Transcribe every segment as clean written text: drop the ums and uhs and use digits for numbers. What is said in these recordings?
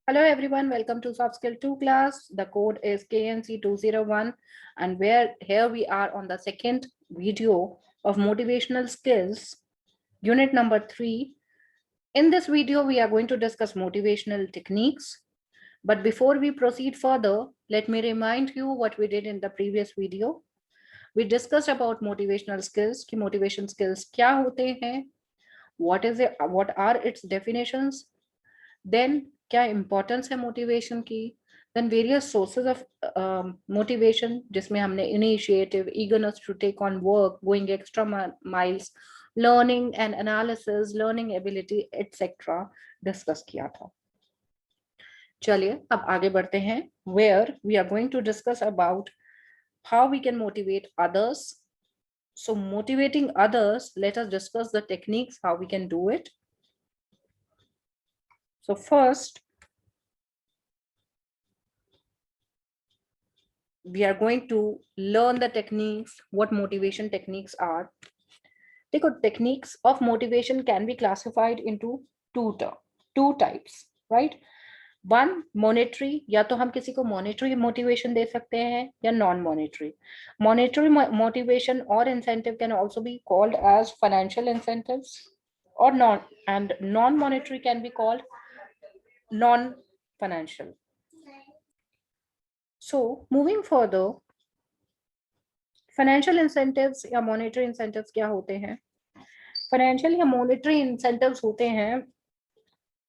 Hello everyone, welcome to Soft Skill 2 class. The code is KNC201 and here we are on the second video of motivational skills, unit number 3. In this video, we are going to discuss motivational techniques. But before we proceed further, let me remind you what we did in the previous video. We discussed about motivational skills, कि motivation skills क्या होते हैं, what are its definitions, then क्या importance है motivation की, then various sources of motivation जिसमें हमने initiative, eagerness to take on work, going extra miles, learning and analysis, learning ability etcetera discuss किया था. चलिए अब आगे बढ़ते हैं, where we are going to discuss about how we can motivate others. So motivating others, let us discuss the techniques, how we can do it. So first, we are going to learn the techniques, what motivation techniques are. देखो, techniques of motivation can be classified into two types, right? One, monetary, या तो हम किसी को monetary motivation दे सकते हैं या non-monetary. Monetary motivation or incentive can also be called as financial incentives or non-monetary can be called non-financial. So moving further, financial incentives या monetary incentives क्या होते हैं? फाइनेंशियल या मॉनेटरी इंसेंटिव्स होते हैं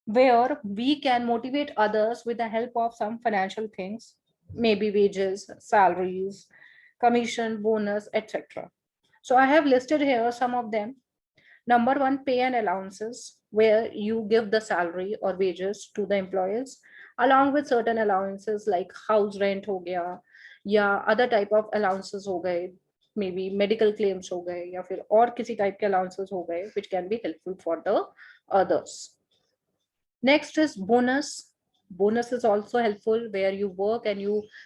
where we can motivate others with the help of some financial things, maybe wages, salaries, commission, bonus, etc. So I have listed here some of them. Number one, pay and allowances, where you give the salary or wages to the employees along with certain allowances like house rent हो गया या other type of allowances हो गए, maybe medical claims हो गए या फिर और किसी type के allowances हो गए which can be helpful for the others. Next is bonus. Bonus is also helpful where you work and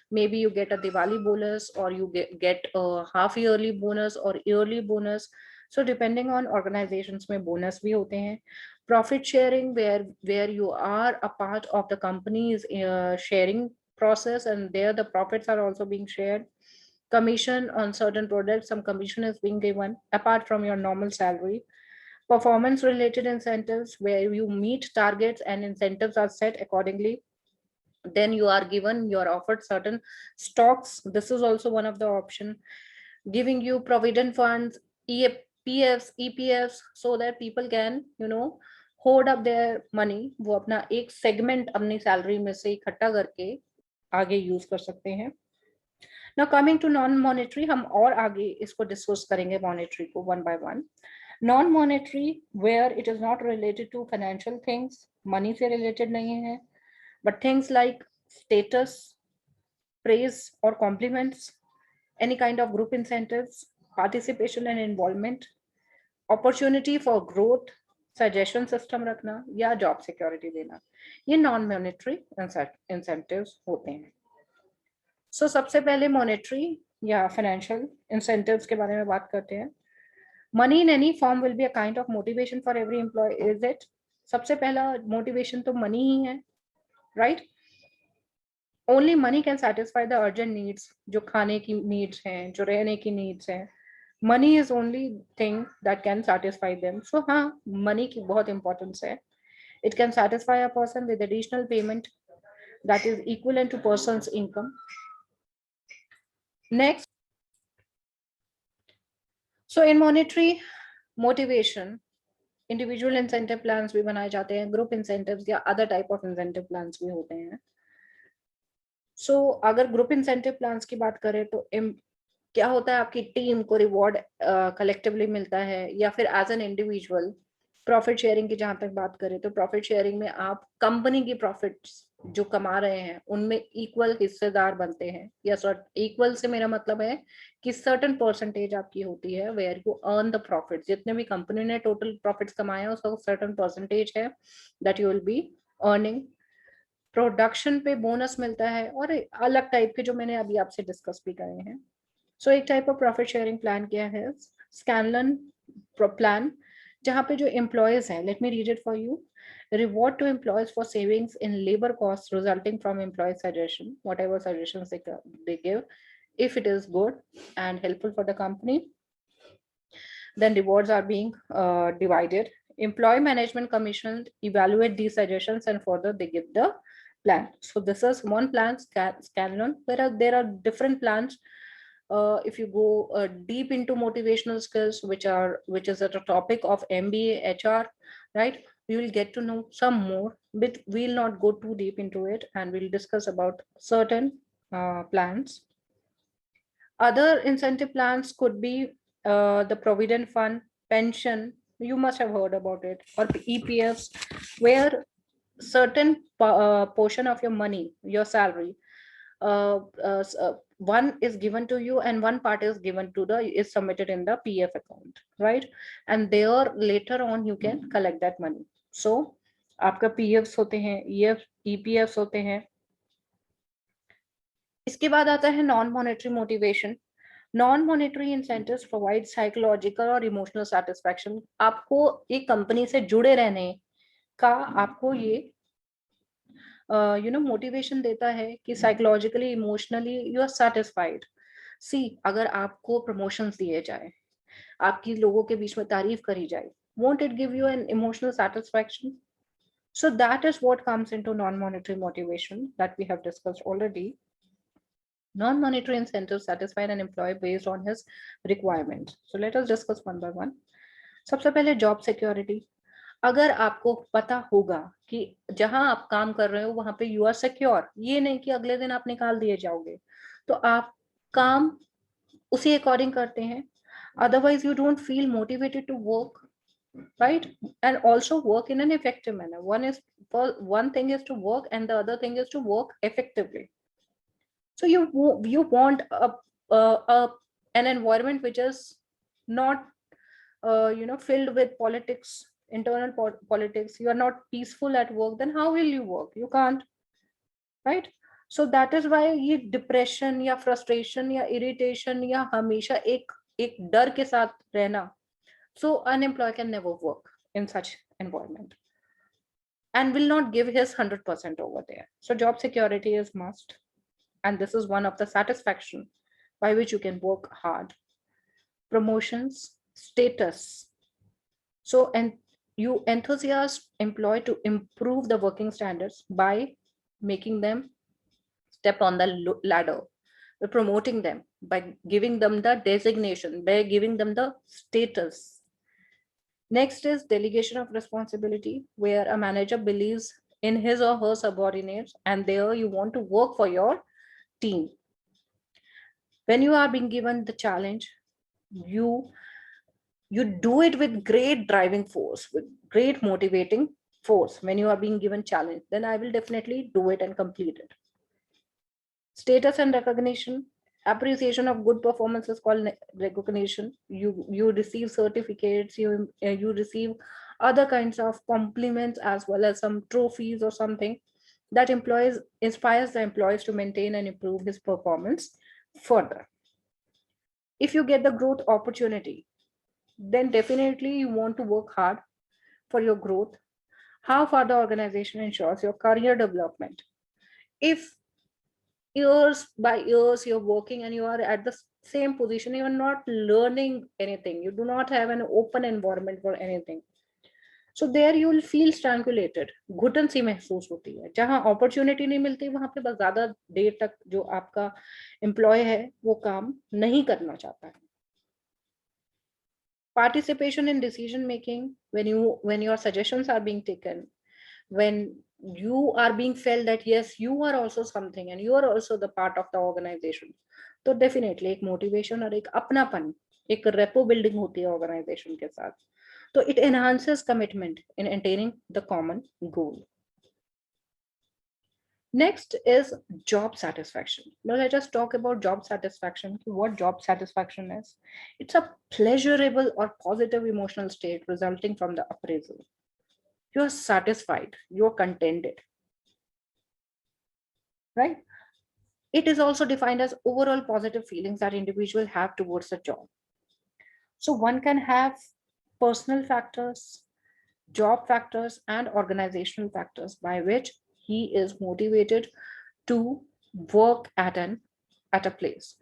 maybe you get a Diwali bonus or you get a half yearly bonus or yearly bonus. So depending on organizations में bonus भी होते हैं. Profit sharing where you are a part of the company's sharing process and there the profits are also being shared. Commission on certain products, some commission is being given apart from your normal salary. Performance related incentives where you meet targets and incentives are set accordingly, then you are offered certain stocks. This is also one of the option. Giving you provident funds, PFs, EPFs, so that people can hoard up their money. वो अपना एक segment अपनी salary में से इकट्ठा करके आगे use कर सकते हैं. Now coming to non-monetary, हम और आगे इसको discuss करेंगे monetary को one by one. Non-monetary, where it is not related to financial things, money से related नहीं है, but things like status, praise or compliments, any kind of group incentives, participation and involvement, opportunity for growth, suggestion system रखना या job security देना, ये non-monetary incentives होते हैं. So सबसे पहले monetary या financial incentives के बारे में बात करते हैं. Money in any form will be a kind of motivation for every employee, is it? सबसे पहला motivation तो money ही है, right? Only money can satisfy the urgent needs, जो खाने की needs हैं, जो रहने की needs हैं. Money is only thing that can satisfy them. So हाँ, money की बहुत importance है. It can satisfy a person with additional payment that is equivalent to person's income. Next, so in monetary motivation, individual incentive plans भी बनाए जाते हैं, group incentives या other type of incentive plans भी होते हैं. सो अगर ग्रुप इंसेंटिव प्लान्स की बात करें तो क्या होता है, आपकी टीम को रिवॉर्ड कलेक्टिवली मिलता है या फिर as an individual. Profit sharing की जहां तक बात करें तो प्रॉफिट शेयरिंग में आप कंपनी की प्रॉफिट्स जो कमा रहे हैं उनमें इक्वल हिस्सेदार बनते हैं. या इक्वल से मेरा मतलब है कि सर्टेन परसेंटेज आपकी होती है where you earn the profit. जितने भी कंपनी ने टोटल प्रॉफिट्स कमाए हैं उसका सर्टेन परसेंटेज है that you will be earning. Production पे बोनस मिलता है और अलग टाइप के जो मैंने अभी आपसे डिस्कस भी करे हैं. सो एक type of profit sharing plan क्या है, स्कैनलन प्लान, जहाँ पे जो एम्प्लॉयज हैं, let me read it for you. Reward to employees for savings in labor costs resulting from employee suggestion, whatever suggestions they give, if it is good and helpful for the company, then rewards are being divided. Employee management commission evaluate these suggestions and further they give the plan. So this is one plan, Scanlon. There are different plans. If you go deep into motivational skills, which is at a topic of MBA HR, right? We will get to know some more, but we'll not go too deep into it, and we'll discuss about certain plans. Other incentive plans could be the provident fund, pension. You must have heard about it, or EPFs, where certain portion of your money, your salary, one is given to you and one part is given to the is submitted in the PF account, right? And there later on you can collect that money. So आपका PFs होते हैं, EPFs होते हैं. इसके बाद आता है non monetary motivation. Non monetary incentives provide psychological और इमोशनल सेटिस्फैक्शन. आपको एक कंपनी से जुड़े रहने का आपको ये मोटिवेशन देता है कि psychologically emotionally you are satisfied. See, अगर आपको प्रमोशंस दिए जाए, आपकी लोगों के बीच में तारीफ करी जाए, won't it give you an emotional satisfaction? So that is what comes into non-monetary motivation that we have discussed already. Non-monetary incentives satisfy an employee based on his requirements. So let us discuss one by one. सबसे पहले job security. अगर आपको पता होगा कि जहां आप काम कर रहे हो वहां पे यू आर सिक्योर, ये नहीं कि अगले दिन आप निकाल दिए जाओगे, तो आप काम उसी अकॉर्डिंग करते हैं. Otherwise you don't feel motivated to work, right? And also work in an effective manner. One thing is to work and the other thing is to work effectively. So you want an environment which is not filled with politics, internal politics. You are not peaceful at work, then how will you work? You can't, right? So that is why ये depression या frustration या irritation या हमेशा एक डर के साथ रहना. So an employee can never work in such environment and will not give his 100% over there. So job security is must, and this is one of the satisfaction by which you can work hard. Promotions, status. So, and you enthusiast employ to improve the working standards by making them step on the ladder, by promoting them, by giving them the designation, by giving them the status. Next is delegation of responsibility, where a manager believes in his or her subordinates, and there you want to work for your team. When you are being given the challenge, you do it with great driving force, with great motivating force. When you are being given challenge, then I will definitely do it and complete it. Status and recognition. Appreciation of good performance is called recognition. You receive certificates, you receive other kinds of compliments as well as some trophies or something that employees inspires the employees to maintain and improve his performance further. If you get the growth opportunity, then definitely you want to work hard for your growth. How far the organization ensures your career development. If years by years you're working and you are at the same position, you are not learning anything, you do not have an open environment for anything, so there you will feel strangulated. घुटन सी महसूस होती है. जहां opportunity नहीं मिलती वहां पे बस ज्यादा देर तक जो आपका एम्प्लॉय है वो काम नहीं करना चाहता है. Participation in decision making, when your suggestions are being taken, when you are being felt that yes you are also something and you are also the part of the organization, तो definitely एक motivation और एक अपनापन, एक repo building होती है organization के साथ. So it enhances commitment in attaining the common goal. Next is job satisfaction. Now let us talk about job satisfaction. What job satisfaction is? It's a pleasurable or positive emotional state resulting from the appraisal. You're satisfied, you're contented, right? It is also defined as overall positive feelings that individuals have towards a job. So one can have personal factors, job factors, and organizational factors by which he is motivated to work at a place.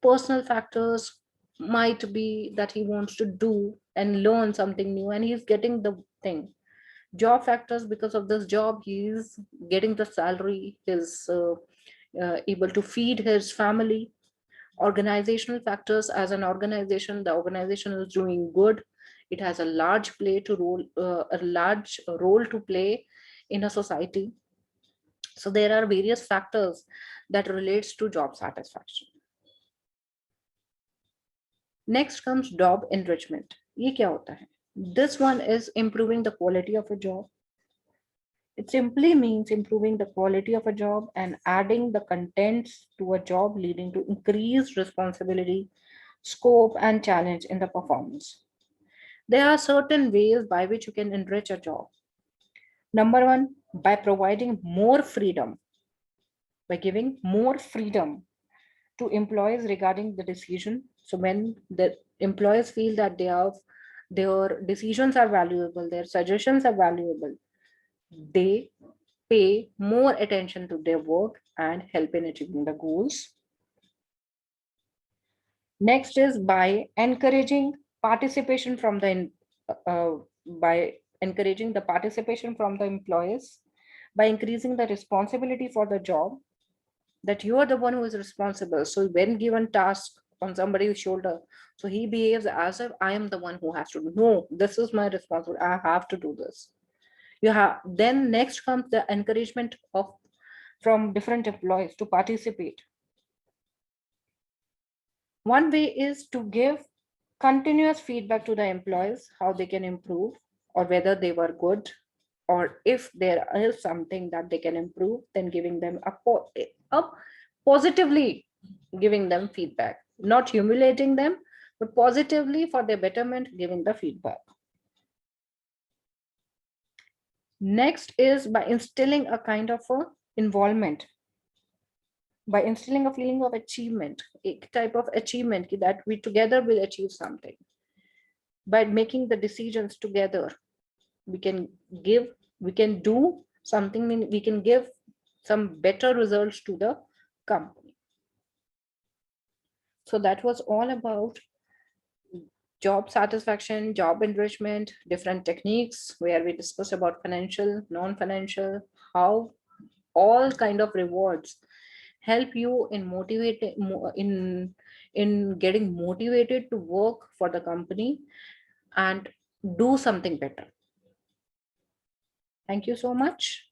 Personal factors might be that he wants to do and learn something new and he's getting the thing. Job factors, because of this job he is getting the salary, is able to feed his family. Organizational factors, as an organization, the organization is doing good, it has a large a large role to play in a society. So there are various factors that relates to job satisfaction. Next comes job enrichment. ये क्या होता है? This one is improving the quality of a job. It simply means improving the quality of a job and adding the contents to a job leading to increased responsibility, scope, and challenge in the performance. There are certain ways by which you can enrich a job. Number one, by providing more freedom, by giving more freedom to employees regarding the decision. So when the employees feel that their decisions are valuable, their suggestions are valuable, they pay more attention to their work and help in achieving the goals. Next is by encouraging participation from the by encouraging the participation from the employees, by increasing the responsibility for the job, that you are the one who is responsible. So when given task on somebody's shoulder, so he behaves as if I am the one who has to do. No, this is my responsibility. I have to do this. You have, then next comes the encouragement of from different employees to participate. One way is to give continuous feedback to the employees, how they can improve or whether they were good, or if there is something that they can improve, then giving them a positively giving them feedback, not humiliating them, but positively for their betterment, giving the feedback. Next is by instilling a kind of a involvement, by instilling a feeling of achievement, a type of achievement that we together will achieve something. By making the decisions together, we can give, we can do something, we can give some better results to the company. So that was all about job satisfaction, job enrichment, different techniques where we discussed about financial, non-financial, how all kind of rewards help you in motivating in getting motivated to work for the company and do something better. Thank you so much.